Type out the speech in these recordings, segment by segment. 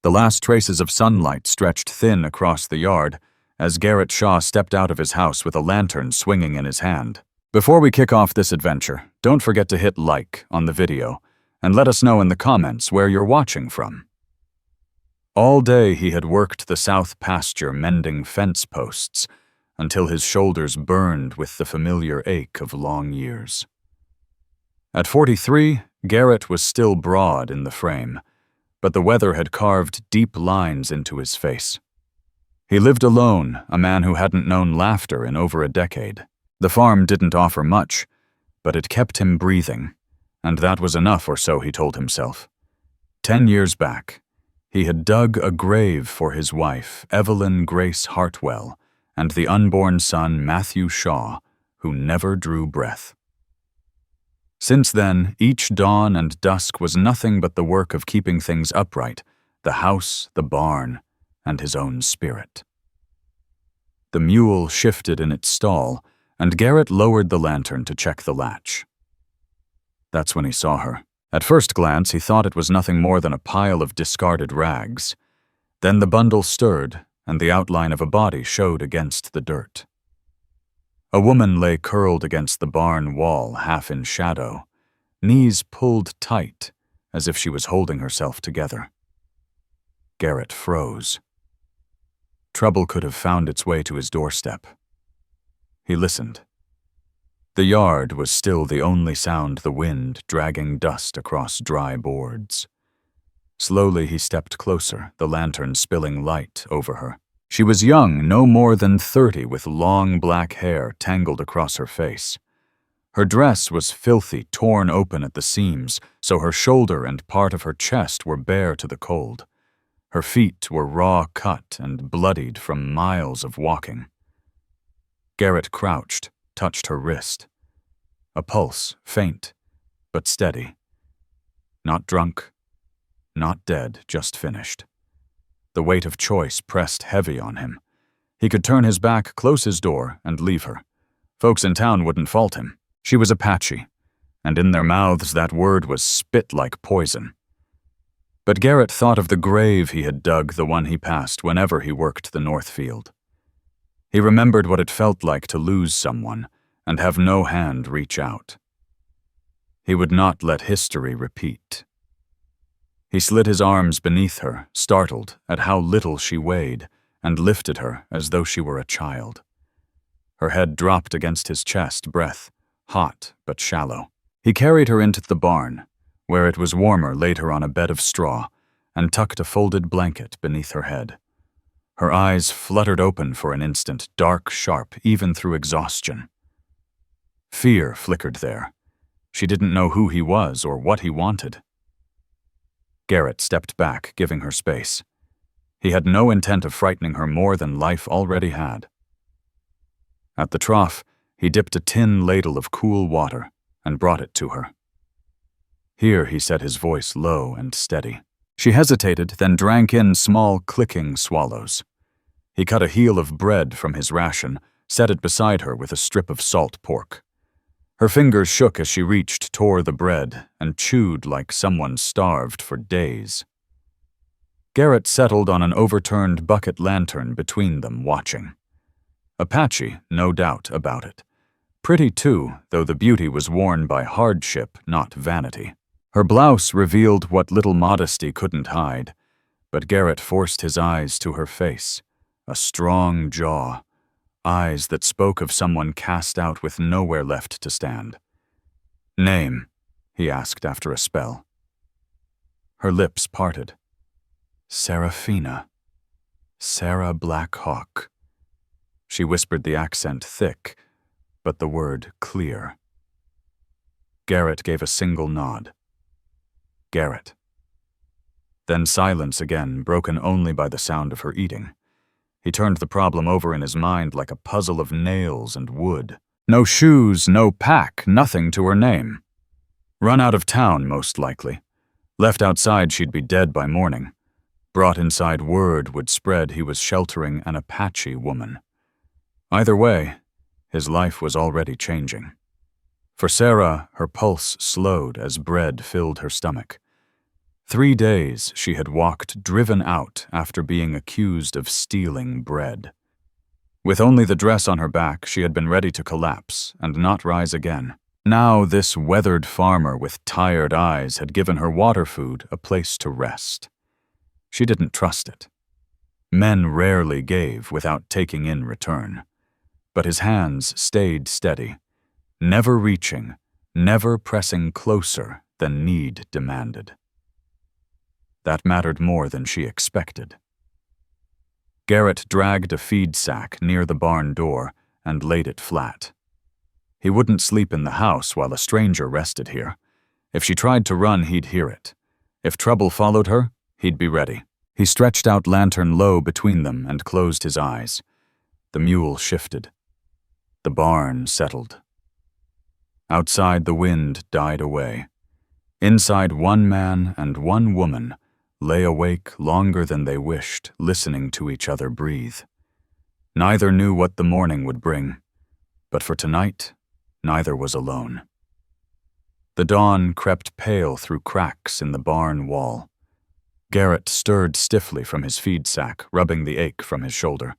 The last traces of sunlight stretched thin across the yard as Garrett Shaw stepped out of his house with a lantern swinging in his hand. Before we kick off this adventure, don't forget to hit like on the video and let us know in the comments where you're watching from. All day he had worked the south pasture mending fence posts until his shoulders burned with the familiar ache of long years. At 43, Garrett was still broad in the frame, but the weather had carved deep lines into his face. He lived alone, a man who hadn't known laughter in over a decade. The farm didn't offer much, but it kept him breathing, and that was enough, or so he told himself. 10 years back, he had dug a grave for his wife, Evelyn Grace Hartwell, and the unborn son, Matthew Shaw, who never drew breath. Since then, each dawn and dusk was nothing but the work of keeping things upright, the house, the barn, and his own spirit. The mule shifted in its stall, and Garrett lowered the lantern to check the latch. That's when he saw her. At first glance, he thought it was nothing more than a pile of discarded rags. Then the bundle stirred, and the outline of a body showed against the dirt. A woman lay curled against the barn wall, half in shadow, knees pulled tight, as if she was holding herself together. Garrett froze. Trouble could have found its way to his doorstep. He listened. The yard was still the only sound, the wind dragging dust across dry boards. Slowly he stepped closer, the lantern spilling light over her. She was young, no more than 30, with long black hair tangled across her face. Her dress was filthy, torn open at the seams, so her shoulder and part of her chest were bare to the cold. Her feet were raw cut and bloodied from miles of walking. Garrett crouched, touched her wrist. A pulse, faint, but steady. Not drunk, not dead, just finished. The weight of choice pressed heavy on him. He could turn his back, close his door, and leave her. Folks in town wouldn't fault him. She was Apache, and in their mouths that word was spit like poison. But Garrett thought of the grave he had dug, the one he passed whenever he worked the north field. He remembered what it felt like to lose someone and have no hand reach out. He would not let history repeat. He slid his arms beneath her, startled at how little she weighed, and lifted her as though she were a child. Her head dropped against his chest, breath hot but shallow. He carried her into the barn, where it was warmer, laid her on a bed of straw, and tucked a folded blanket beneath her head. Her eyes fluttered open for an instant, dark, sharp, even through exhaustion. Fear flickered there. She didn't know who he was or what he wanted. Garrett stepped back, giving her space. He had no intent of frightening her more than life already had. At the trough, he dipped a tin ladle of cool water and brought it to her. Here, he said, his voice low and steady. She hesitated, then drank in small, clicking swallows. He cut a heel of bread from his ration, set it beside her with a strip of salt pork. Her fingers shook as she reached, tore the bread, and chewed like someone starved for days. Garrett settled on an overturned bucket lantern between them, watching. Apache, no doubt about it. Pretty too, though the beauty was worn by hardship, not vanity. Her blouse revealed what little modesty couldn't hide, but Garrett forced his eyes to her face, a strong jaw, eyes that spoke of someone cast out with nowhere left to stand. "Name?" he asked after a spell. Her lips parted. "Seraphina. Sera Blackhawk." She whispered, the accent thick, but the word clear. Garrett gave a single nod. Garrett. Then silence again, broken only by the sound of her eating. He turned the problem over in his mind like a puzzle of nails and wood. No shoes, no pack, nothing to her name. Run out of town, most likely. Left outside, she'd be dead by morning. Brought inside, word would spread he was sheltering an Apache woman. Either way, his life was already changing. For Sera, her pulse slowed as bread filled her stomach. 3 days she had walked driven out after being accused of stealing bread. With only the dress on her back, she had been ready to collapse and not rise again. Now this weathered farmer with tired eyes had given her water food a place to rest. She didn't trust it. Men rarely gave without taking in return. But his hands stayed steady, never reaching, never pressing closer than need demanded. That mattered more than she expected. Garrett dragged a feed sack near the barn door and laid it flat. He wouldn't sleep in the house while a stranger rested here. If she tried to run, he'd hear it. If trouble followed her, he'd be ready. He stretched out lantern low between them and closed his eyes. The mule shifted. The barn settled. Outside, the wind died away. Inside, one man and one woman lay awake longer than they wished, listening to each other breathe. Neither knew what the morning would bring, but for tonight, neither was alone. The dawn crept pale through cracks in the barn wall. Garrett stirred stiffly from his feed sack, rubbing the ache from his shoulder.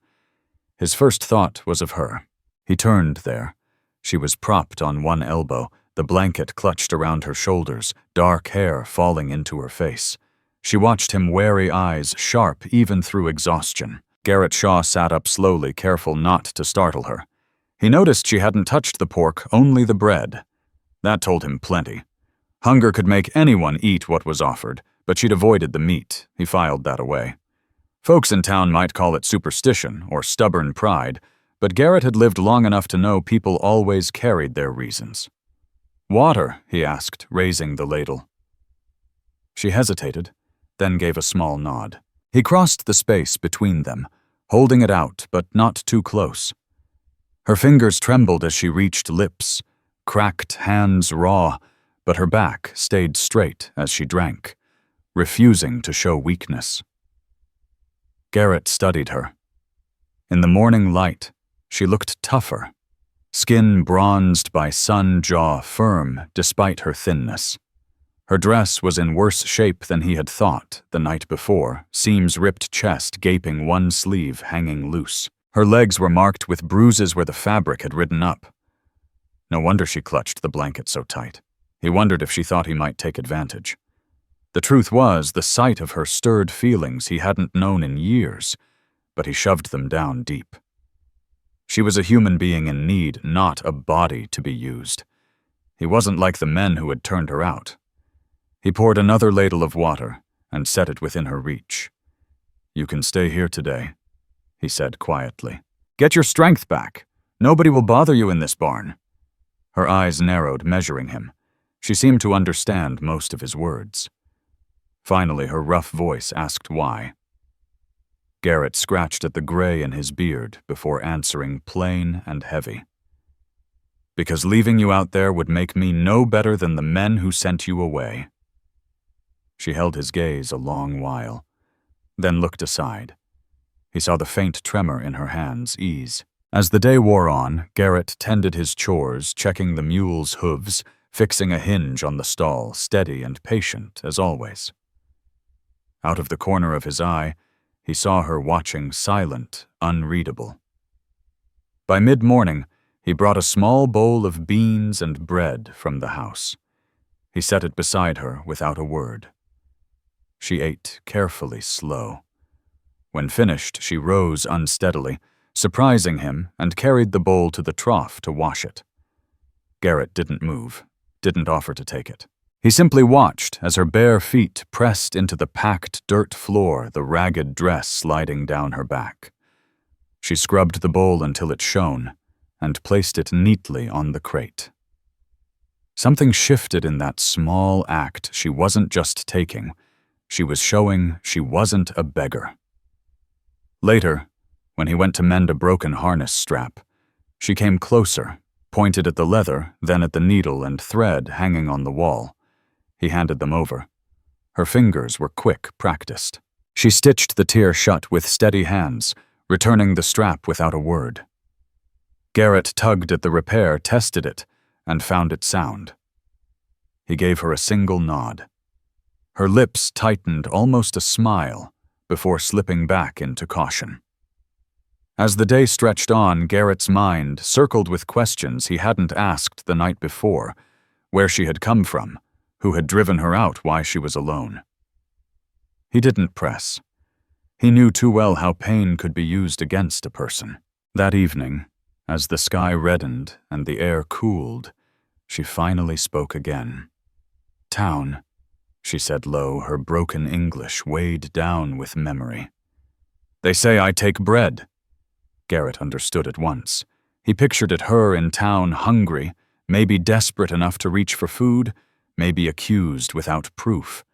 His first thought was of her. He turned there. She was propped on one elbow, the blanket clutched around her shoulders, dark hair falling into her face. She watched him, wary eyes sharp even through exhaustion. Garrett Shaw sat up slowly, careful not to startle her. He noticed she hadn't touched the pork, only the bread. That told him plenty. Hunger could make anyone eat what was offered, but she'd avoided the meat. He filed that away. Folks in town might call it superstition or stubborn pride, but Garrett had lived long enough to know people always carried their reasons. "Water?" he asked, raising the ladle. She hesitated, then gave a small nod. He crossed the space between them, holding it out but not too close. Her fingers trembled as she reached lips, cracked hands raw, but her back stayed straight as she drank, refusing to show weakness. Garrett studied her. In the morning light, she looked tougher, skin bronzed by sun, jaw firm despite her thinness. Her dress was in worse shape than he had thought the night before, seams ripped chest gaping, one sleeve hanging loose. Her legs were marked with bruises where the fabric had ridden up. No wonder she clutched the blanket so tight. He wondered if she thought he might take advantage. The truth was, the sight of her stirred feelings he hadn't known in years, but he shoved them down deep. She was a human being in need, not a body to be used. He wasn't like the men who had turned her out. He poured another ladle of water and set it within her reach. "You can stay here today," he said quietly. "Get your strength back. Nobody will bother you in this barn." Her eyes narrowed, measuring him. She seemed to understand most of his words. Finally, her rough voice asked why. Garrett scratched at the gray in his beard before answering, plain and heavy. "Because leaving you out there would make me no better than the men who sent you away." She held his gaze a long while, then looked aside. He saw the faint tremor in her hands ease. As the day wore on, Garrett tended his chores, checking the mule's hooves, fixing a hinge on the stall, steady and patient as always. Out of the corner of his eye, he saw her watching, silent, unreadable. By mid-morning, he brought a small bowl of beans and bread from the house. He set it beside her without a word. She ate carefully, slow. When finished, she rose unsteadily, surprising him, and carried the bowl to the trough to wash it. Garrett didn't move, didn't offer to take it. He simply watched as her bare feet pressed into the packed dirt floor, the ragged dress sliding down her back. She scrubbed the bowl until it shone, and placed it neatly on the crate. Something shifted in that small act. She wasn't just taking. She was showing she wasn't a beggar. Later, when he went to mend a broken harness strap, she came closer, pointed at the leather, then at the needle and thread hanging on the wall. He handed them over. Her fingers were quick, practiced. She stitched the tear shut with steady hands, returning the strap without a word. Garrett tugged at the repair, tested it, and found it sound. He gave her a single nod. Her lips tightened almost a smile before slipping back into caution. As the day stretched on, Garrett's mind circled with questions he hadn't asked the night before: where she had come from, who had driven her out, why she was alone. He didn't press. He knew too well how pain could be used against a person. That evening, as the sky reddened and the air cooled, she finally spoke again. "Town," she said low, her broken English weighed down with memory. "They say I take bread." Garrett understood at once. He pictured it, her in town, hungry, maybe desperate enough to reach for food, maybe accused without proof.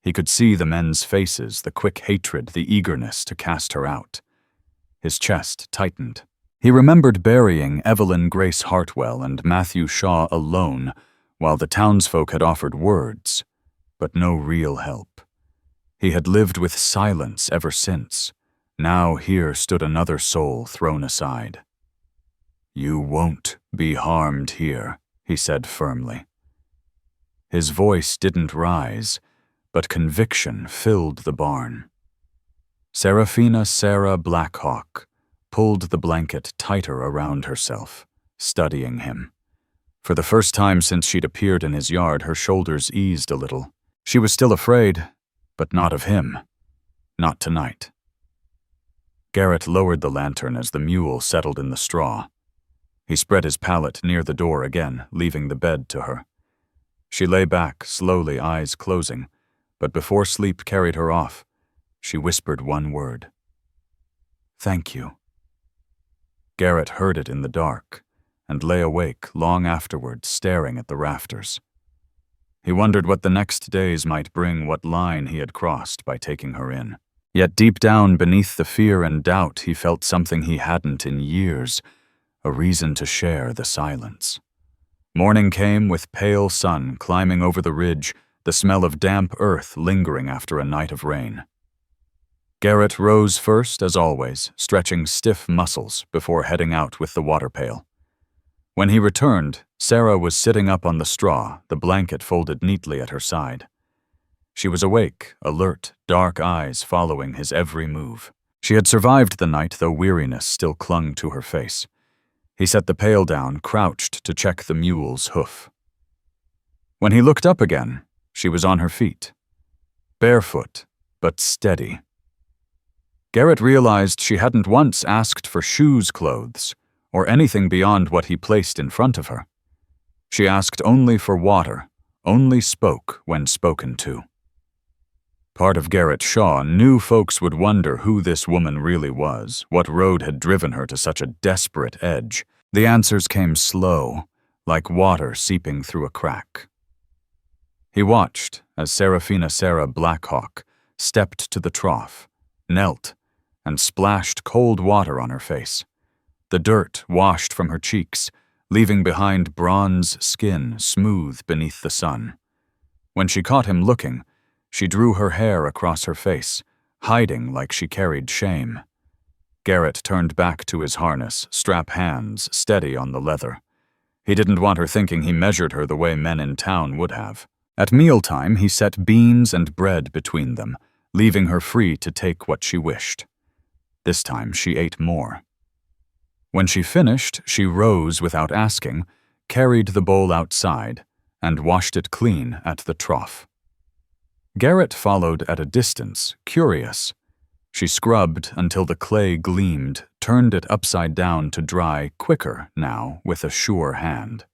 He could see the men's faces, the quick hatred, the eagerness to cast her out. His chest tightened. He remembered burying Evelyn Grace Hartwell and Matthew Shaw alone, while the townsfolk had offered words, but no real help. He had lived with silence ever since. Now here stood another soul thrown aside. "You won't be harmed here," he said firmly. His voice didn't rise, but conviction filled the barn. Seraphina Sera Blackhawk pulled the blanket tighter around herself, studying him. For the first time since she'd appeared in his yard, her shoulders eased a little. She was still afraid, but not of him. Not tonight. Garrett lowered the lantern as the mule settled in the straw. He spread his pallet near the door again, leaving the bed to her. She lay back, slowly, eyes closing, but before sleep carried her off, she whispered one word. "Thank you." Garrett heard it in the dark, and lay awake long afterward, staring at the rafters. He wondered what the next days might bring, what line he had crossed by taking her in. Yet deep down, beneath the fear and doubt, he felt something he hadn't in years, a reason to share the silence. Morning came with pale sun climbing over the ridge, the smell of damp earth lingering after a night of rain. Garrett rose first, as always, stretching stiff muscles before heading out with the water pail. When he returned, Sera was sitting up on the straw, the blanket folded neatly at her side. She was awake, alert, dark eyes following his every move. She had survived the night, though weariness still clung to her face. He set the pail down, crouched to check the mule's hoof. When he looked up again, she was on her feet. Barefoot, but steady. Garrett realized she hadn't once asked for shoes, clothes, or anything beyond what he placed in front of her. She asked only for water, only spoke when spoken to. Part of Garrett Shaw knew folks would wonder who this woman really was, what road had driven her to such a desperate edge. The answers came slow, like water seeping through a crack. He watched as Seraphina Sera Blackhawk stepped to the trough, knelt, and splashed cold water on her face. The dirt washed from her cheeks, leaving behind bronze skin smooth beneath the sun. When she caught him looking, she drew her hair across her face, hiding like she carried shame. Garrett turned back to his harness, strap hands steady on the leather. He didn't want her thinking he measured her the way men in town would have. At mealtime, he set beans and bread between them, leaving her free to take what she wished. This time she ate more. When she finished, she rose without asking, carried the bowl outside, and washed it clean at the trough. Garrett followed at a distance, curious. She scrubbed until the clay gleamed, turned it upside down to dry quicker now with a sure hand.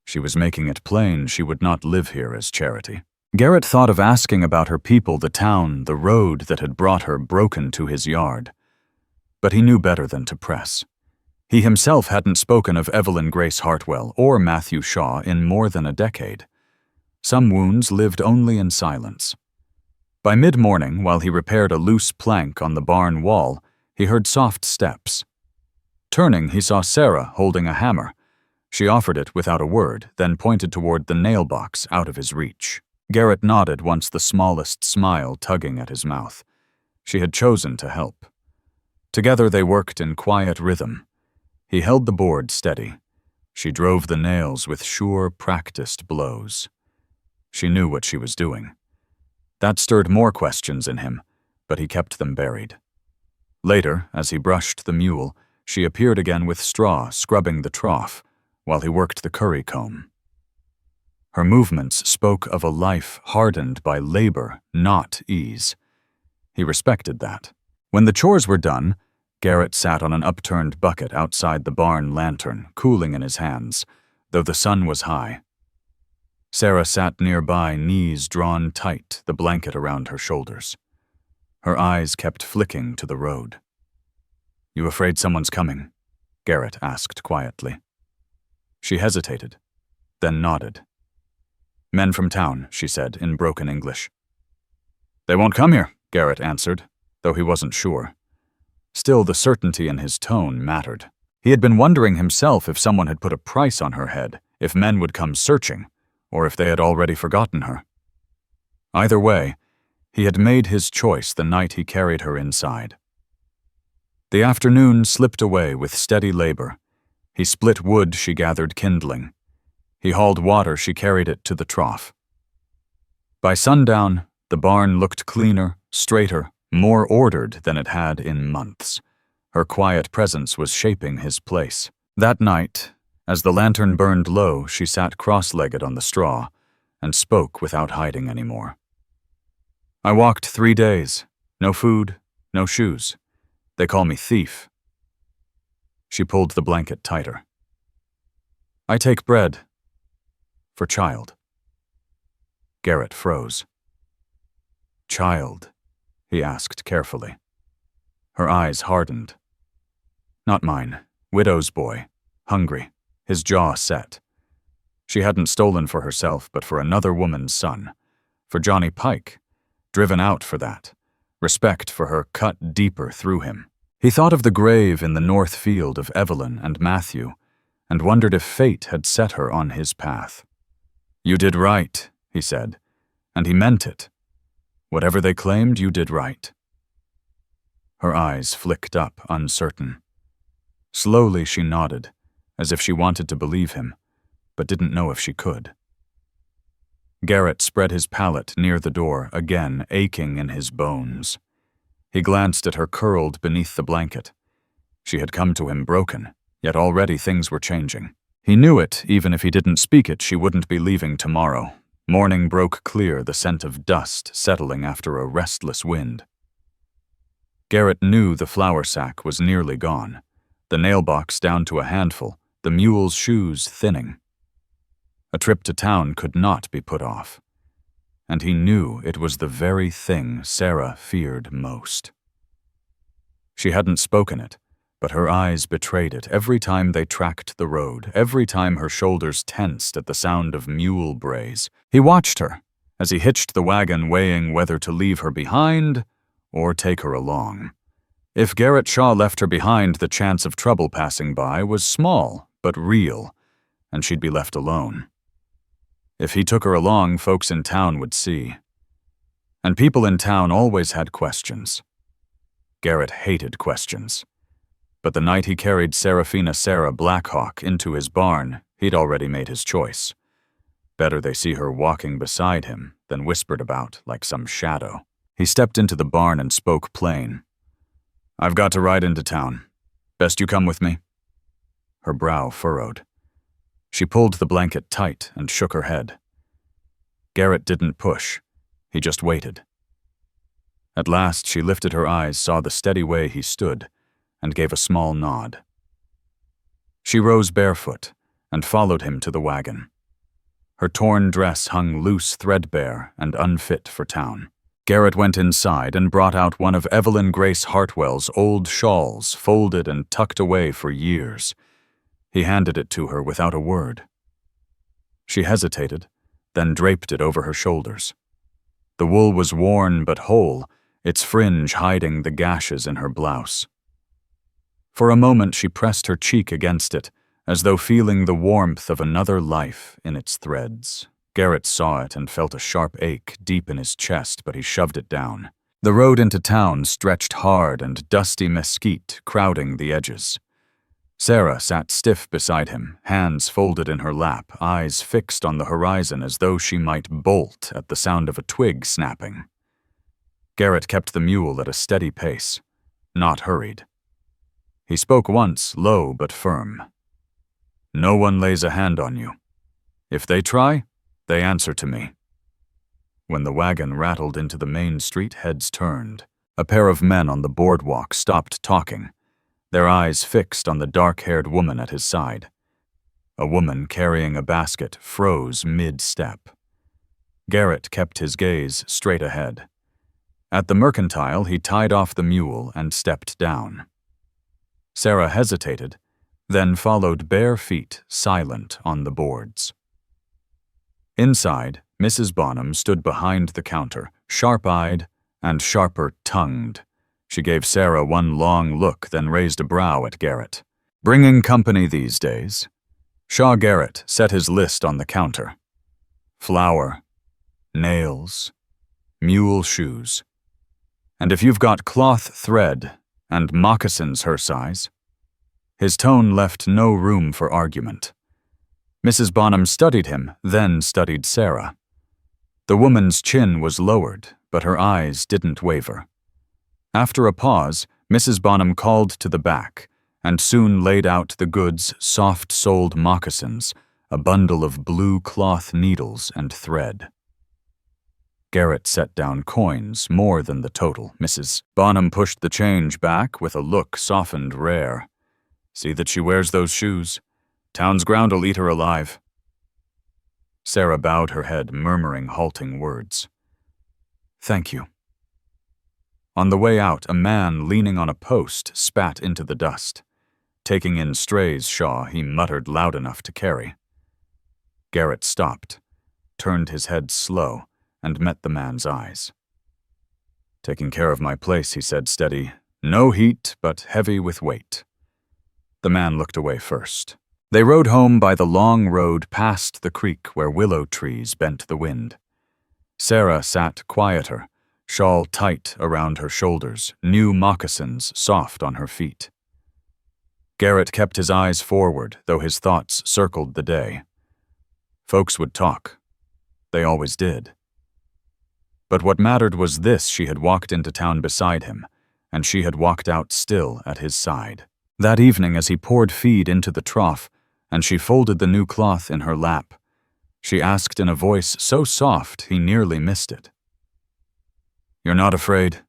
She was making it plain she would not live here as charity. Garrett thought of asking about her people, the town, the road that had brought her broken to his yard. But he knew better than to press. He himself hadn't spoken of Evelyn Grace Hartwell or Matthew Shaw in more than a decade. Some wounds lived only in silence. By mid-morning, while he repaired a loose plank on the barn wall, he heard soft steps. Turning, he saw Sera holding a hammer. She offered it without a word, then pointed toward the nail box out of his reach. Garrett nodded, once the smallest smile tugging at his mouth. She had chosen to help. Together they worked in quiet rhythm. He held the board steady. She drove the nails with sure, practiced blows. She knew what she was doing. That stirred more questions in him, but he kept them buried. Later, as he brushed the mule, she appeared again with straw scrubbing the trough, while he worked the curry comb. Her movements spoke of a life hardened by labor, not ease. He respected that. When the chores were done, Garrett sat on an upturned bucket outside the barn lantern, cooling in his hands, though the sun was high. Sera sat nearby, knees drawn tight, the blanket around her shoulders. Her eyes kept flicking to the road. "You afraid someone's coming?" Garrett asked quietly. She hesitated, then nodded. "Men from town," she said in broken English. "They won't come here," Garrett answered, though he wasn't sure. Still, the certainty in his tone mattered. He had been wondering himself if someone had put a price on her head, if men would come searching, or if they had already forgotten her. Either way, he had made his choice the night he carried her inside. The afternoon slipped away with steady labor. He split wood she gathered kindling. He hauled water she carried it to the trough. By sundown, the barn looked cleaner, straighter, more ordered than it had in months. Her quiet presence was shaping his place. That night, as the lantern burned low, she sat cross-legged on the straw and spoke without hiding anymore. "I walked 3 days. No food, no shoes. They call me thief." She pulled the blanket tighter. "I take bread. For child." Garrett froze. "Child?" he asked carefully. Her eyes hardened. "Not mine. Widow's boy. Hungry. His jaw set." She hadn't stolen for herself, but for another woman's son. For Johnny Pike. Driven out for that. Respect for her cut deeper through him. He thought of the grave in the north field of Evelyn and Matthew, and wondered if fate had set her on his path. "You did right," he said, and he meant it. "Whatever they claimed, you did right." Her eyes flicked up, uncertain. Slowly she nodded, as if she wanted to believe him, but didn't know if she could. Garrett spread his pallet near the door, again aching in his bones. He glanced at her curled beneath the blanket. She had come to him broken, yet already things were changing. He knew it, even if he didn't speak it, she wouldn't be leaving tomorrow. Morning broke clear, the scent of dust settling after a restless wind. Garrett knew the flour sack was nearly gone, the nail box down to a handful, the mule's shoes thinning. A trip to town could not be put off. And he knew it was the very thing Sera feared most. She hadn't spoken it, but her eyes betrayed it every time they tracked the road, every time her shoulders tensed at the sound of mule brays. He watched her as he hitched the wagon, weighing whether to leave her behind or take her along. If Garrett Shaw left her behind, the chance of trouble passing by was small but real, and she'd be left alone. If he took her along, folks in town would see. And people in town always had questions. Garrett hated questions. But the night he carried Seraphina Sera Blackhawk into his barn, he'd already made his choice. Better they see her walking beside him than whispered about like some shadow. He stepped into the barn and spoke plain. "I've got to ride into town. Best you come with me?" Her brow furrowed. She pulled the blanket tight and shook her head. Garrett didn't push. He just waited. At last she lifted her eyes, saw the steady way he stood, and gave a small nod. She rose barefoot and followed him to the wagon. Her torn dress hung loose, threadbare, and unfit for town. Garrett went inside and brought out one of Evelyn Grace Hartwell's old shawls, folded and tucked away for years. He handed it to her without a word. She hesitated, then draped it over her shoulders. The wool was worn but whole, its fringe hiding the gashes in her blouse. For a moment she pressed her cheek against it, as though feeling the warmth of another life in its threads. Garrett saw it and felt a sharp ache deep in his chest, but he shoved it down. The road into town stretched hard and dusty mesquite crowding the edges. Sera sat stiff beside him, hands folded in her lap, eyes fixed on the horizon as though she might bolt at the sound of a twig snapping. Garrett kept the mule at a steady pace, not hurried. He spoke once, low but firm. "No one lays a hand on you. If they try, they answer to me." When the wagon rattled into the main street, heads turned. A pair of men on the boardwalk stopped talking, their eyes fixed on the dark-haired woman at his side. A woman carrying a basket froze mid-step. Garrett kept his gaze straight ahead. At the mercantile, he tied off the mule and stepped down. Sera hesitated, then followed bare feet, silent on the boards. Inside, Mrs. Bonham stood behind the counter, sharp-eyed and sharper-tongued. She gave Sera one long look, then raised a brow at Garrett. "Bringing company these days?" Shaw Garrett set his list on the counter. Flour, nails, mule shoes. "And if you've got cloth thread and moccasins her size." His tone left no room for argument. Mrs. Bonham studied him, then studied Sera. The woman's chin was lowered, but her eyes didn't waver. After a pause, Mrs. Bonham called to the back, and soon laid out the goods, soft-soled moccasins, a bundle of blue cloth needles and thread. Garrett set down coins, more than the total. Mrs. Bonham pushed the change back with a look softened rare. "See that she wears those shoes. Town's ground'll eat her alive." Sera bowed her head, murmuring halting words. "Thank you." On the way out, a man leaning on a post spat into the dust. Taking in strays, Shaw, he muttered loud enough to carry. Garrett stopped, turned his head slow, and met the man's eyes. "Taking care of my place," he said, steady. "No heat, but heavy with weight." The man looked away first. They rode home by the long road past the creek where willow trees bent the wind. Sera sat quieter, shawl tight around her shoulders, new moccasins soft on her feet. Garrett kept his eyes forward, though his thoughts circled the day. Folks would talk. They always did. But what mattered was this: she had walked into town beside him, and she had walked out still at his side. That evening, as he poured feed into the trough, and she folded the new cloth in her lap, she asked in a voice so soft he nearly missed it. "You're not afraid?"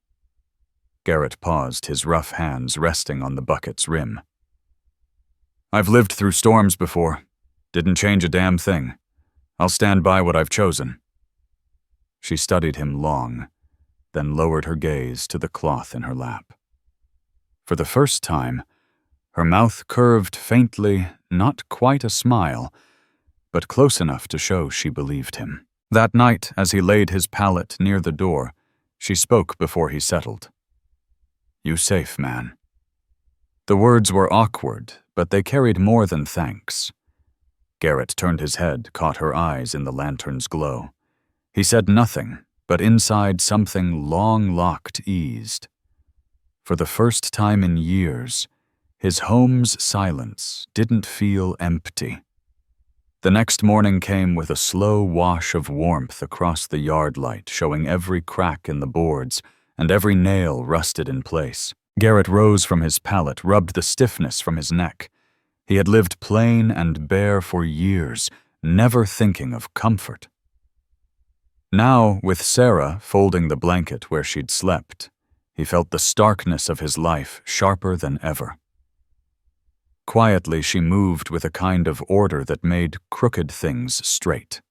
Garrett paused, his rough hands resting on the bucket's rim. "I've lived through storms before. Didn't change a damn thing. I'll stand by what I've chosen." She studied him long, then lowered her gaze to the cloth in her lap. For the first time, her mouth curved faintly, not quite a smile, but close enough to show she believed him. That night, as he laid his pallet near the door, she spoke before he settled. "You safe, man." The words were awkward, but they carried more than thanks. Garrett turned his head, caught her eyes in the lantern's glow. He said nothing, but inside something long-locked eased. For the first time in years, his home's silence didn't feel empty. The next morning came with a slow wash of warmth across the yard light, showing every crack in the boards and every nail rusted in place. Garrett rose from his pallet, rubbed the stiffness from his neck. He had lived plain and bare for years, never thinking of comfort. Now, with Sera folding the blanket where she'd slept, he felt the starkness of his life sharper than ever. Quietly, she moved with a kind of order that made crooked things straight.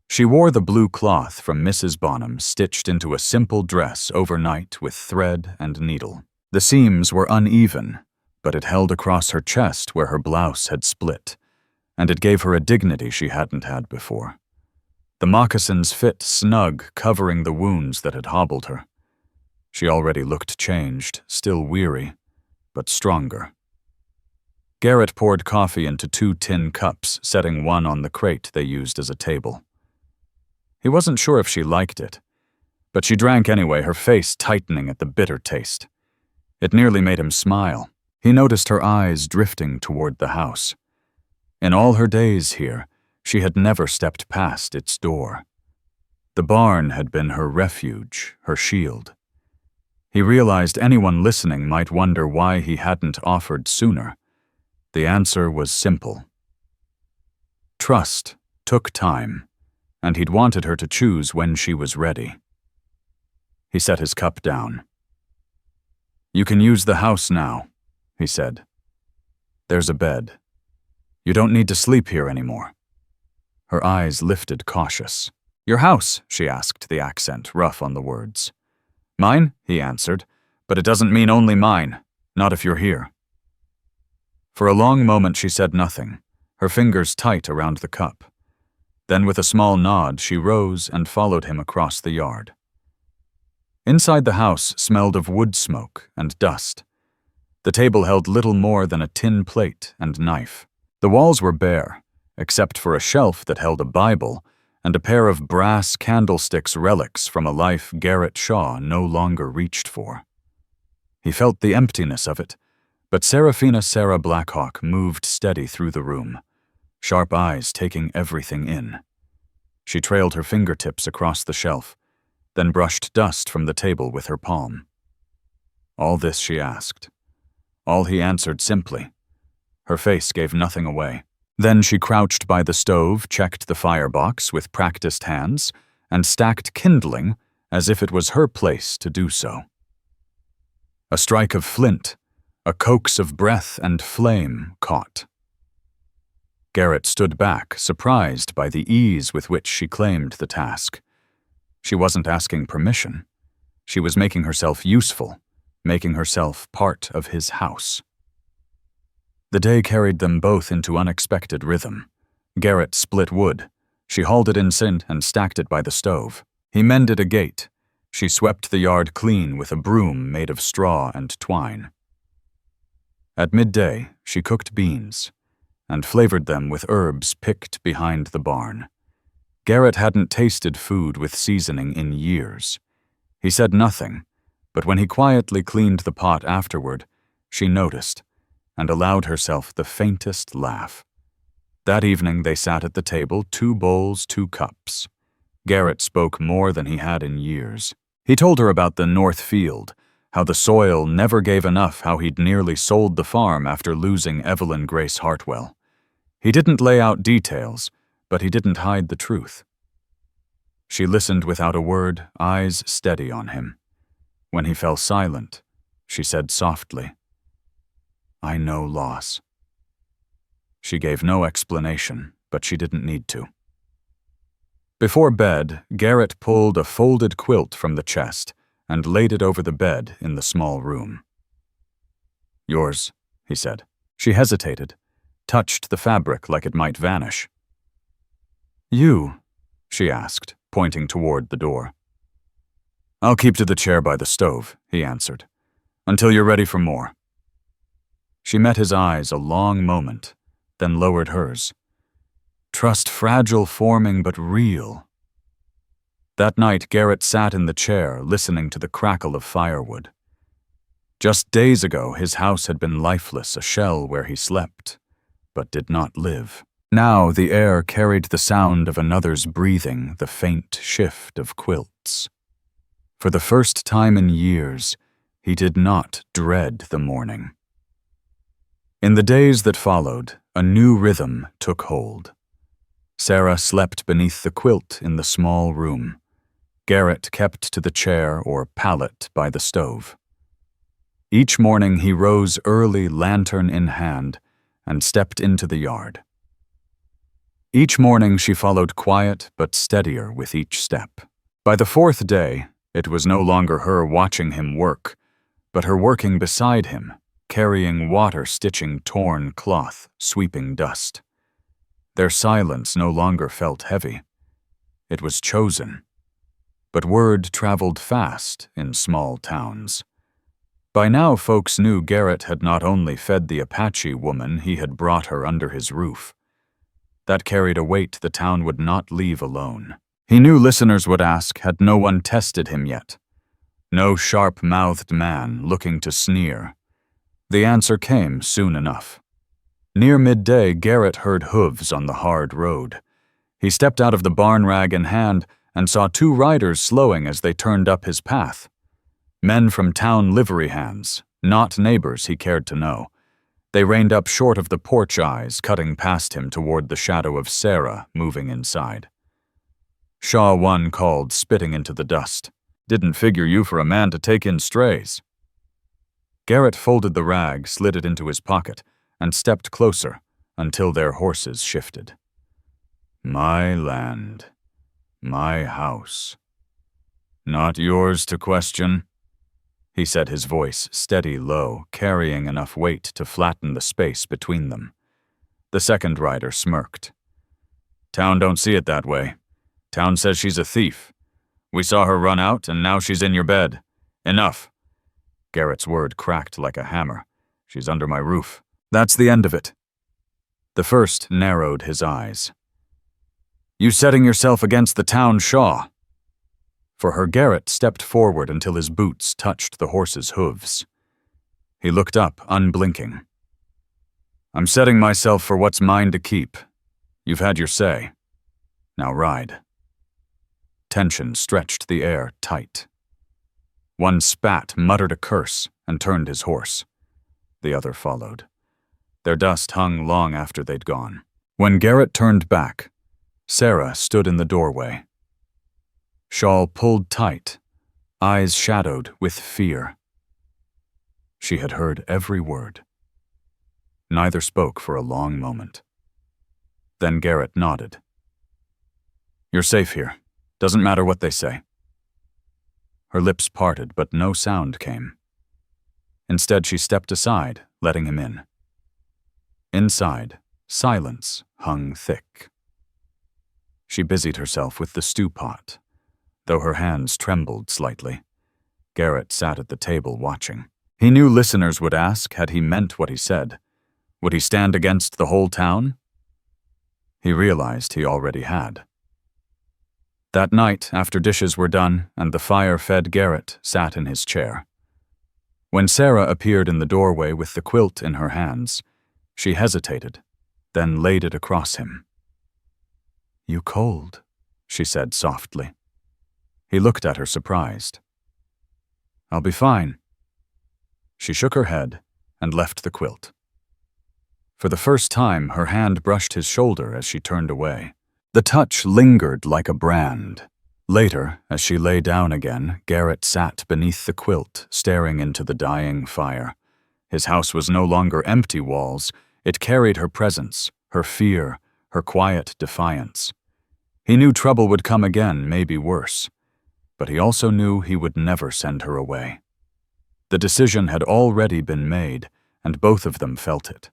She wore the blue cloth from Mrs. Bonham stitched into a simple dress overnight with thread and needle. The seams were uneven, but it held across her chest where her blouse had split, and it gave her a dignity she hadn't had before. The moccasins fit snug, covering the wounds that had hobbled her. She already looked changed, still weary, but stronger. Garrett poured coffee into 2 tin cups, setting one on the crate they used as a table. He wasn't sure if she liked it, but she drank anyway, her face tightening at the bitter taste. It nearly made him smile. He noticed her eyes drifting toward the house. In all her days here, she had never stepped past its door. The barn had been her refuge, her shield. He realized anyone listening might wonder why he hadn't offered sooner. The answer was simple. Trust took time, and he'd wanted her to choose when she was ready. He set his cup down. "You can use the house now," he said. "There's a bed. You don't need to sleep here anymore." Her eyes lifted cautious. "Your house?" she asked, the accent rough on the words. "Mine?" he answered, "but it doesn't mean only mine, not if you're here." For a long moment she said nothing, her fingers tight around the cup. Then with a small nod she rose and followed him across the yard. Inside the house smelled of wood smoke and dust. The table held little more than a tin plate and knife. The walls were bare, except for a shelf that held a Bible and a pair of brass candlesticks, relics from a life Garrett Shaw no longer reached for. He felt the emptiness of it, but Seraphina Sera Blackhawk moved steady through the room, sharp eyes taking everything in. She trailed her fingertips across the shelf, then brushed dust from the table with her palm. All this she asked. All he answered simply. Her face gave nothing away. Then she crouched by the stove, checked the firebox with practiced hands, and stacked kindling as if it was her place to do so. A strike of flint, a coax of breath and flame caught. Garrett stood back, surprised by the ease with which she claimed the task. She wasn't asking permission. She was making herself useful, making herself part of his house. The day carried them both into unexpected rhythm. Garrett split wood. She hauled it in and stacked it by the stove. He mended a gate. She swept the yard clean with a broom made of straw and twine. At midday, she cooked beans and flavored them with herbs picked behind the barn. Garrett hadn't tasted food with seasoning in years. He said nothing, but when he quietly cleaned the pot afterward, she noticed and allowed herself the faintest laugh. That evening they sat at the table, 2 bowls, 2 cups. Garrett spoke more than he had in years. He told her about the North Field, how the soil never gave enough, how he'd nearly sold the farm after losing Evelyn Grace Hartwell. He didn't lay out details, but he didn't hide the truth. She listened without a word, eyes steady on him. When he fell silent, she said softly, "I know loss." She gave no explanation, but she didn't need to. Before bed, Garrett pulled a folded quilt from the chest and laid it over the bed in the small room. "Yours," he said. She hesitated, touched the fabric like it might vanish. "You?" she asked, pointing toward the door. "I'll keep to the chair by the stove," he answered, "until you're ready for more." She met his eyes a long moment, then lowered hers. Trust fragile forming but real. That night, Garrett sat in the chair, listening to the crackle of firewood. Just days ago, his house had been lifeless, a shell where he slept, but did not live. Now the air carried the sound of another's breathing, the faint shift of quilts. For the first time in years, he did not dread the morning. In the days that followed, a new rhythm took hold. Sera slept beneath the quilt in the small room. Garrett kept to the chair or pallet by the stove. Each morning he rose early, lantern in hand, and stepped into the yard. Each morning she followed quiet but steadier with each step. By the 4th day, it was no longer her watching him work, but her working beside him, carrying water, stitching torn cloth, sweeping dust. Their silence no longer felt heavy. It was chosen. But word traveled fast in small towns. By now folks knew Garrett had not only fed the Apache woman, he had brought her under his roof. That carried a weight the town would not leave alone. He knew listeners would ask, had no one tested him yet? No sharp-mouthed man looking to sneer. The answer came soon enough. Near midday, Garrett heard hooves on the hard road. He stepped out of the barn rag in hand and saw 2 riders slowing as they turned up his path. Men from town livery hands, not neighbors he cared to know. They reined up short of the porch eyes, cutting past him toward the shadow of Sera moving inside. Shaw one called, spitting into the dust. "Didn't figure you for a man to take in strays." Garrett folded the rag, slid it into his pocket, and stepped closer until their horses shifted. "My land, my house. Not yours to question," he said, his voice steady low, carrying enough weight to flatten the space between them. The second rider smirked. "Town don't see it that way. Town says she's a thief. We saw her run out, and now she's in your bed. Enough." Garrett's word cracked like a hammer. "She's under my roof. That's the end of it." The first narrowed his eyes. "You setting yourself against the town Shaw?" For her, Garrett stepped forward until his boots touched the horse's hooves. He looked up, unblinking. "I'm setting myself for what's mine to keep. You've had your say. Now ride." Tension stretched the air tight. One spat, muttered a curse, and turned his horse. The other followed. Their dust hung long after they'd gone. When Garrett turned back, Sera stood in the doorway. Shawl pulled tight, eyes shadowed with fear. She had heard every word. Neither spoke for a long moment. Then Garrett nodded. "You're safe here. Doesn't matter what they say." Her lips parted, but no sound came. Instead, she stepped aside, letting him in. Inside, silence hung thick. She busied herself with the stew pot, though her hands trembled slightly. Garrett sat at the table watching. He knew listeners would ask, had he meant what he said? Would he stand against the whole town? He realized he already had. That night, after dishes were done and the fire-fed Garrett sat in his chair. When Sera appeared in the doorway with the quilt in her hands, she hesitated, then laid it across him. "You cold?" she said softly. He looked at her surprised. "I'll be fine." She shook her head and left the quilt. For the first time, her hand brushed his shoulder as she turned away. The touch lingered like a brand. Later, as she lay down again, Garrett sat beneath the quilt, staring into the dying fire. His house was no longer empty walls. It carried her presence, her fear, her quiet defiance. He knew trouble would come again, maybe worse. But he also knew he would never send her away. The decision had already been made, and both of them felt it.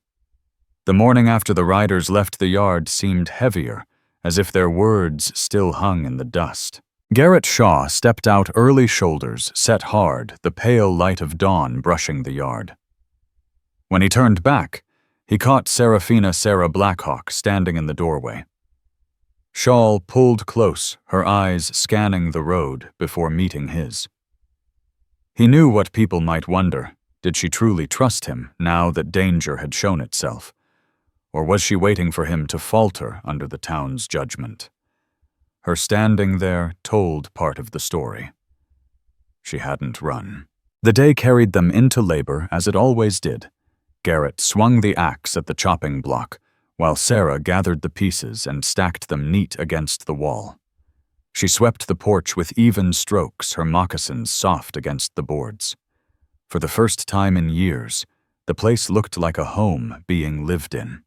The morning after the riders left the yard seemed heavier, as if their words still hung in the dust. Garrett Shaw stepped out, early shoulders set hard, the pale light of dawn brushing the yard. When he turned back, he caught Seraphina Sera Blackhawk standing in the doorway. Shawl pulled close, her eyes scanning the road before meeting his. He knew what people might wonder. Did she truly trust him now that danger had shown itself? Or was she waiting for him to falter under the town's judgment? Her standing there told part of the story. She hadn't run. The day carried them into labor as it always did. Garrett swung the axe at the chopping block, while Sera gathered the pieces and stacked them neat against the wall. She swept the porch with even strokes, her moccasins soft against the boards. For the first time in years, the place looked like a home being lived in.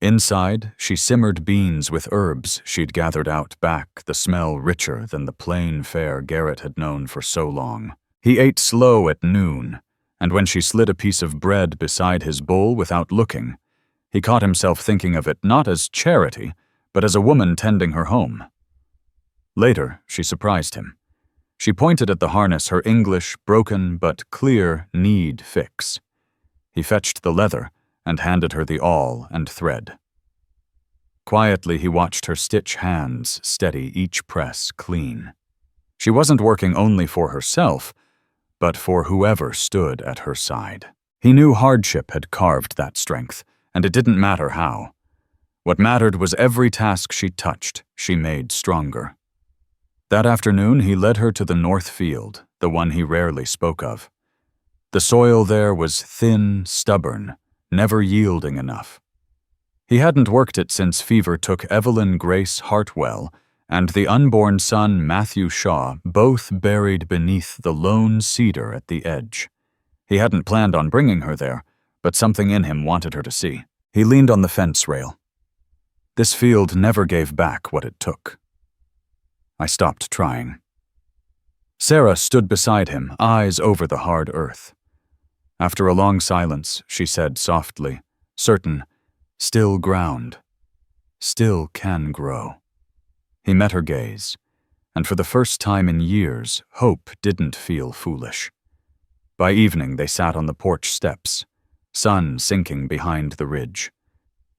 Inside, she simmered beans with herbs she'd gathered out back, the smell richer than the plain fare Garrett had known for so long. He ate slow at noon, and when she slid a piece of bread beside his bowl without looking, he caught himself thinking of it not as charity, but as a woman tending her home. Later, she surprised him. She pointed at the harness her English, broken but clear need fix. He fetched the leather and handed her the awl and thread. Quietly, he watched her stitch hands steady each press clean. She wasn't working only for herself, but for whoever stood at her side. He knew hardship had carved that strength, and it didn't matter how. What mattered was every task she touched, she made stronger. That afternoon, he led her to the north field, the one he rarely spoke of. The soil there was thin, stubborn, never yielding enough. He hadn't worked it since fever took Evelyn Grace Hartwell and the unborn son Matthew Shaw, both buried beneath the lone cedar at the edge. He hadn't planned on bringing her there, but something in him wanted her to see. He leaned on the fence rail. This field never gave back what it took. I stopped trying. Sera stood beside him, eyes over the hard earth. After a long silence, she said softly, certain, still ground, still can grow. He met her gaze, and for the first time in years, hope didn't feel foolish. By evening, they sat on the porch steps, sun sinking behind the ridge.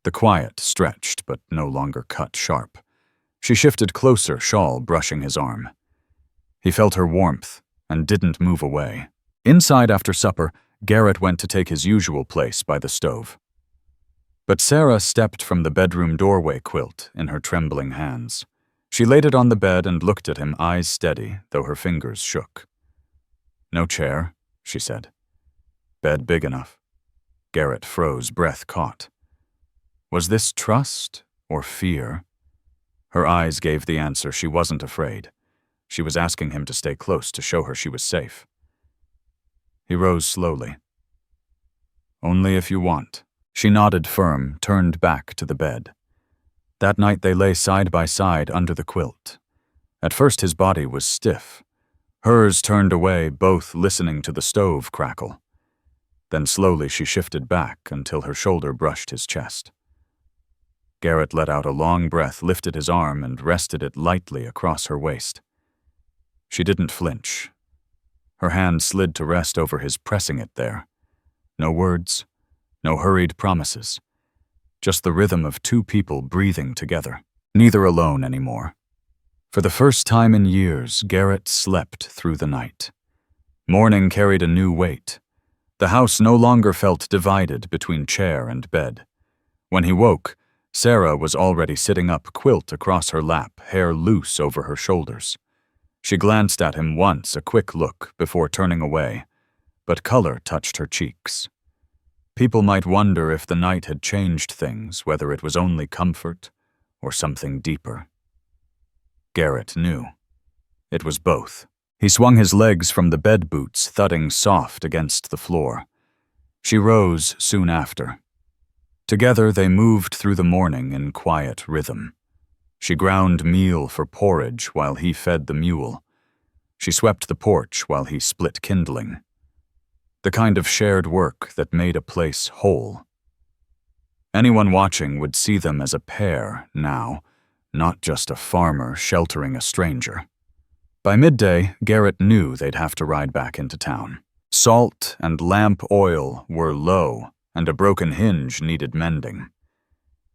The quiet stretched, but no longer cut sharp. She shifted closer, shawl brushing his arm. He felt her warmth and didn't move away. Inside after supper, Garrett went to take his usual place by the stove. But Sera stepped from the bedroom doorway quilt in her trembling hands. She laid it on the bed and looked at him, eyes steady, though her fingers shook. "No chair," she said. "Bed big enough." Garrett froze, breath caught. Was this trust or fear? Her eyes gave the answer. She wasn't afraid. She was asking him to stay close to show her she was safe. He rose slowly. "Only if you want." She nodded firm, turned back to the bed. That night they lay side by side under the quilt. At first his body was stiff. Hers turned away, both listening to the stove crackle. Then slowly she shifted back until her shoulder brushed his chest. Garrett let out a long breath, lifted his arm, and rested it lightly across her waist. She didn't flinch. Her hand slid to rest over his, pressing it there. No words, no hurried promises. Just the rhythm of two people breathing together, neither alone anymore. For the first time in years, Garrett slept through the night. Morning carried a new weight. The house no longer felt divided between chair and bed. When he woke, Sera was already sitting up, quilt across her lap, hair loose over her shoulders. She glanced at him once, a quick look, before turning away, but color touched her cheeks. People might wonder if the night had changed things, whether it was only comfort or something deeper. Garrett knew. It was both. He swung his legs from the bed boots, thudding soft against the floor. She rose soon after. Together they moved through the morning in quiet rhythm. She ground meal for porridge while he fed the mule. She swept the porch while he split kindling. The kind of shared work that made a place whole. Anyone watching would see them as a pair now, not just a farmer sheltering a stranger. By midday, Garrett knew they'd have to ride back into town. Salt and lamp oil were low, and a broken hinge needed mending.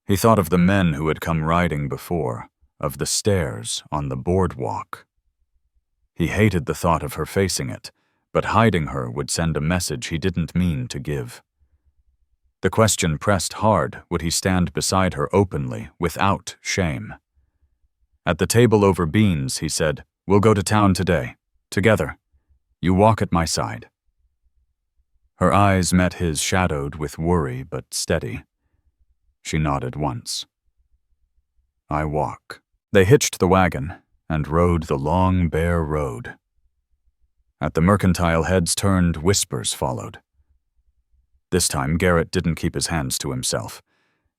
He thought of the men who had come riding before, of the stairs on the boardwalk. He hated the thought of her facing it, but hiding her would send a message he didn't mean to give. The question pressed hard, would he stand beside her openly, without shame? At the table over beans, he said, "We'll go to town today, together. You walk at my side." Her eyes met his, shadowed with worry but steady. She nodded once. "I walk." They hitched the wagon and rode the long, bare road. At the mercantile, heads turned, whispers followed. This time, Garrett didn't keep his hands to himself.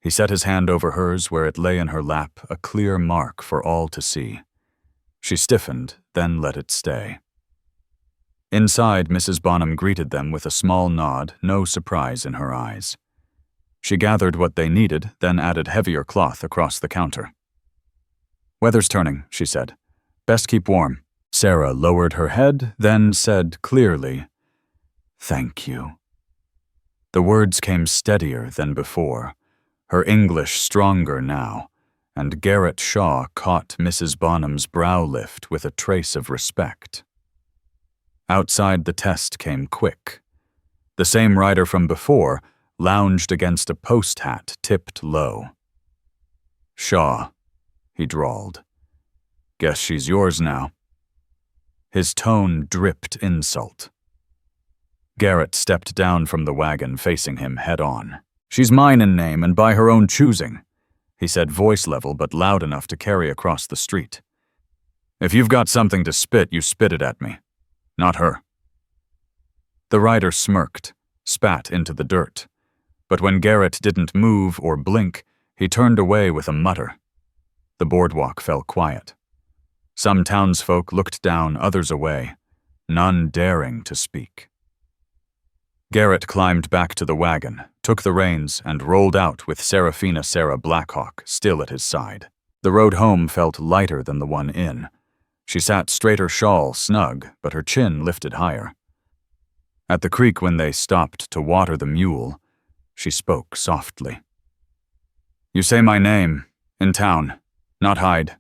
He set his hand over hers where it lay in her lap, a clear mark for all to see. She stiffened, then let it stay. Inside, Mrs. Bonham greeted them with a small nod, no surprise in her eyes. She gathered what they needed, then added heavier cloth across the counter. "Weather's turning," she said. "Best keep warm." Sera lowered her head, then said clearly, "Thank you." The words came steadier than before, her English stronger now, and Garrett Shaw caught Mrs. Bonham's brow lift with a trace of respect. Outside, the test came quick. The same rider from before lounged against a post hat tipped low. "Shaw," he drawled. "Guess she's yours now." His tone dripped insult. Garrett stepped down from the wagon, facing him head-on. "She's mine in name and by her own choosing," he said, voice level but loud enough to carry across the street. "If you've got something to spit, you spit it at me, not her." The rider smirked, spat into the dirt, but when Garrett didn't move or blink, he turned away with a mutter. The boardwalk fell quiet. Some townsfolk looked down, others away, none daring to speak. Garrett climbed back to the wagon, took the reins, and rolled out with Seraphina Sera Blackhawk still at his side. The road home felt lighter than the one in. She sat straighter shawl snug, but her chin lifted higher. At the creek when they stopped to water the mule, she spoke softly. "You say my name, in town, not hide."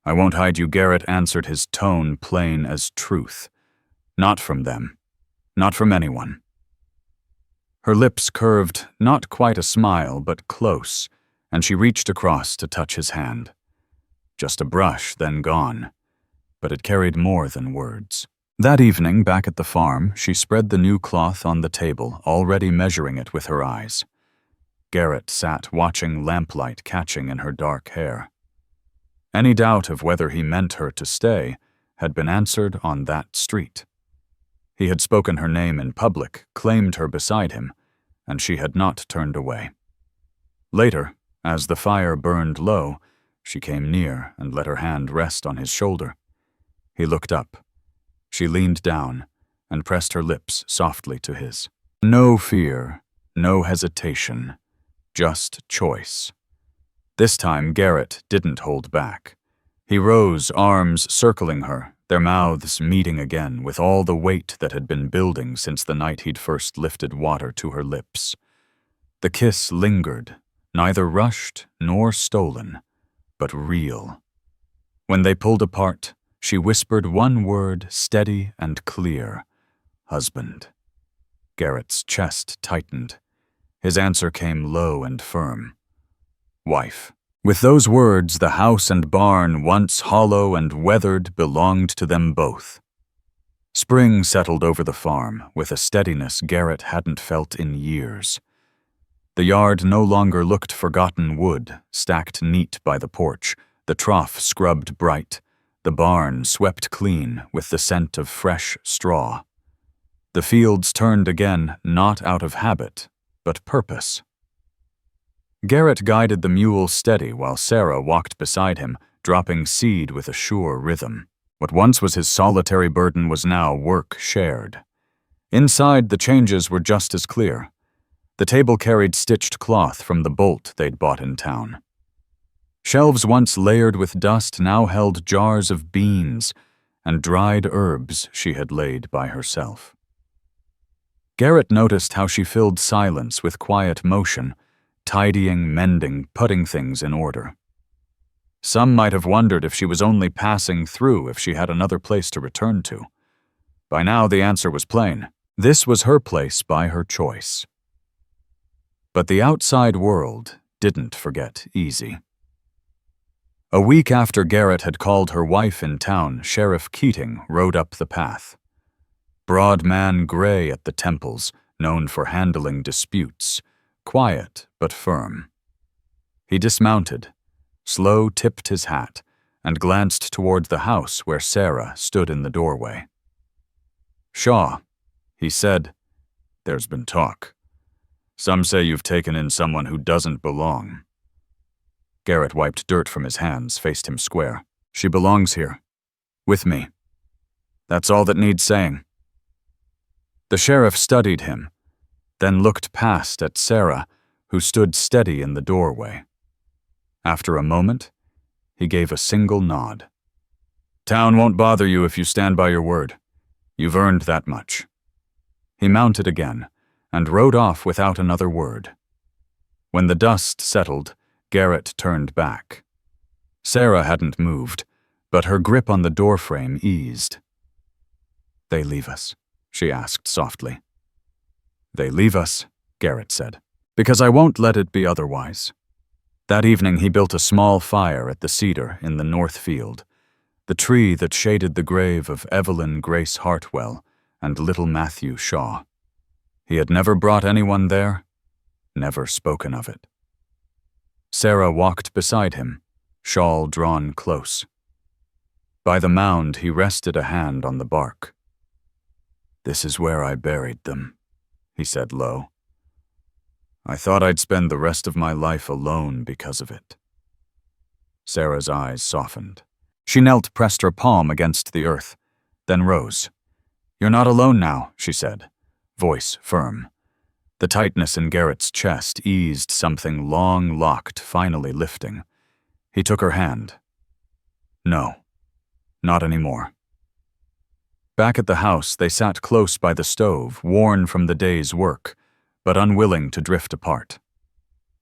"I won't hide you," Garrett answered, his tone plain as truth. "Not from them. Not from anyone." Her lips curved, not quite a smile, but close, and she reached across to touch his hand. Just a brush, then gone, but it carried more than words. That evening, back at the farm, she spread the new cloth on the table, already measuring it with her eyes. Garrett sat watching lamplight catching in her dark hair. Any doubt of whether he meant her to stay had been answered on that street. He had spoken her name in public, claimed her beside him, and she had not turned away. Later, as the fire burned low, she came near and let her hand rest on his shoulder. He looked up. She leaned down and pressed her lips softly to his. No fear, no hesitation, just choice. This time Garrett didn't hold back. He rose, arms circling her, their mouths meeting again with all the weight that had been building since the night he'd first lifted water to her lips. The kiss lingered, neither rushed nor stolen, but real. When they pulled apart, she whispered one word, steady and clear: "Husband." Garrett's chest tightened. His answer came low and firm: "Wife." With those words, the house and barn, once hollow and weathered, belonged to them both. Spring settled over the farm, with a steadiness Garrett hadn't felt in years. The yard no longer looked forgotten wood, stacked neat by the porch, the trough scrubbed bright, the barn swept clean with the scent of fresh straw. The fields turned again, not out of habit, but purpose. Garrett guided the mule steady while Sera walked beside him, dropping seed with a sure rhythm. What once was his solitary burden was now work shared. Inside, the changes were just as clear. The table carried stitched cloth from the bolt they'd bought in town. Shelves once layered with dust now held jars of beans and dried herbs she had laid by herself. Garrett noticed how she filled silence with quiet motion, tidying, mending, putting things in order. Some might have wondered if she was only passing through, if she had another place to return to. By now the answer was plain. This was her place by her choice. But the outside world didn't forget easy. A week after Garrett had called her wife in town, Sheriff Keating rode up the path. Broad man gray at the temples, known for handling disputes, quiet but firm. He dismounted, slow tipped his hat, and glanced toward the house where Sera stood in the doorway. "Shaw," he said, "there's been talk. Some say you've taken in someone who doesn't belong." Garrett wiped dirt from his hands, faced him square. "She belongs here. With me. That's all that needs saying." The sheriff studied him, then looked past at Sera, who stood steady in the doorway. After a moment, he gave a single nod. "Town won't bother you if you stand by your word. You've earned that much." He mounted again and rode off without another word. When the dust settled, Garrett turned back. Sera hadn't moved, but her grip on the doorframe eased. "They leave us?" she asked softly. "They leave us," Garrett said, "because I won't let it be otherwise." That evening he built a small fire at the cedar in the north field, the tree that shaded the grave of Evelyn Grace Hartwell and little Matthew Shaw. He had never brought anyone there, never spoken of it. Sera walked beside him, shawl drawn close. By the mound he rested a hand on the bark. "This is where I buried them," he said low. "I thought I'd spend the rest of my life alone because of it." Sera's eyes softened. She knelt, pressed her palm against the earth, then rose. "You're not alone now," she said, voice firm. The tightness in Garrett's chest eased, something long locked finally lifting. He took her hand. "No, not anymore." Back at the house, they sat close by the stove, worn from the day's work, but unwilling to drift apart.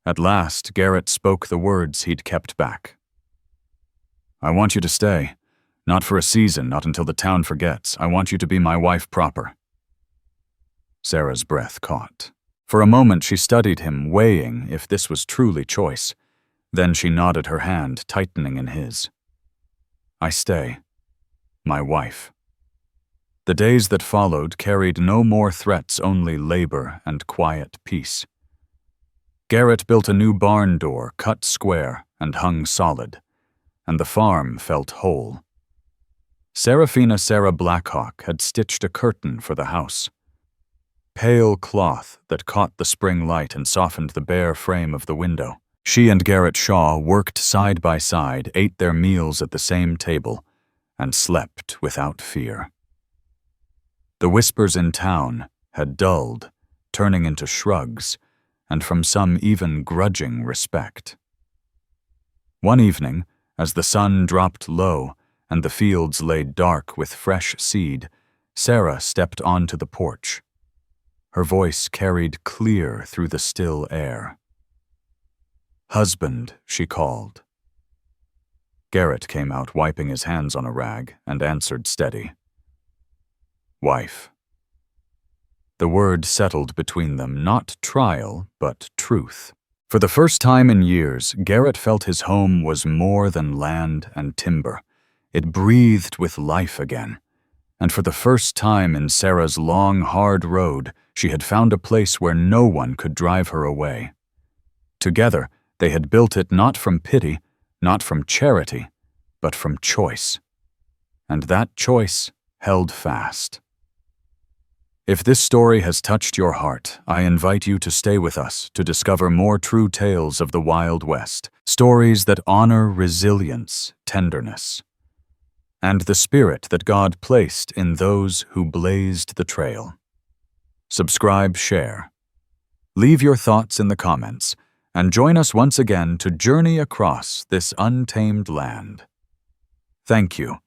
At last, Garrett spoke the words he'd kept back. "I want you to stay. Not for a season, not until the town forgets. I want you to be my wife proper." Sera's breath caught. For a moment she studied him, weighing if this was truly choice. Then she nodded, her hand tightening in his. "I stay. My wife." The days that followed carried no more threats, only labor and quiet peace. Garrett built a new barn door, cut square and hung solid, and the farm felt whole. Seraphina Sera Blackhawk had stitched a curtain for the house. Pale cloth that caught the spring light and softened the bare frame of the window. She and Garrett Shaw worked side by side, ate their meals at the same table, and slept without fear. The whispers in town had dulled, turning into shrugs, and from some even grudging respect. One evening, as the sun dropped low and the fields lay dark with fresh seed, Sera stepped onto the porch. Her voice carried clear through the still air. "Husband," she called. Garrett came out, wiping his hands on a rag, and answered steady. "Wife." The word settled between them, not trial, but truth. For the first time in years, Garrett felt his home was more than land and timber. It breathed with life again. And for the first time in Sera's long, hard road, she had found a place where no one could drive her away. Together, they had built it not from pity, not from charity, but from choice. And that choice held fast. If this story has touched your heart, I invite you to stay with us to discover more true tales of the Wild West, stories that honor resilience, tenderness, and the spirit that God placed in those who blazed the trail. Subscribe, share. Leave your thoughts in the comments, and join us once again to journey across this untamed land. Thank you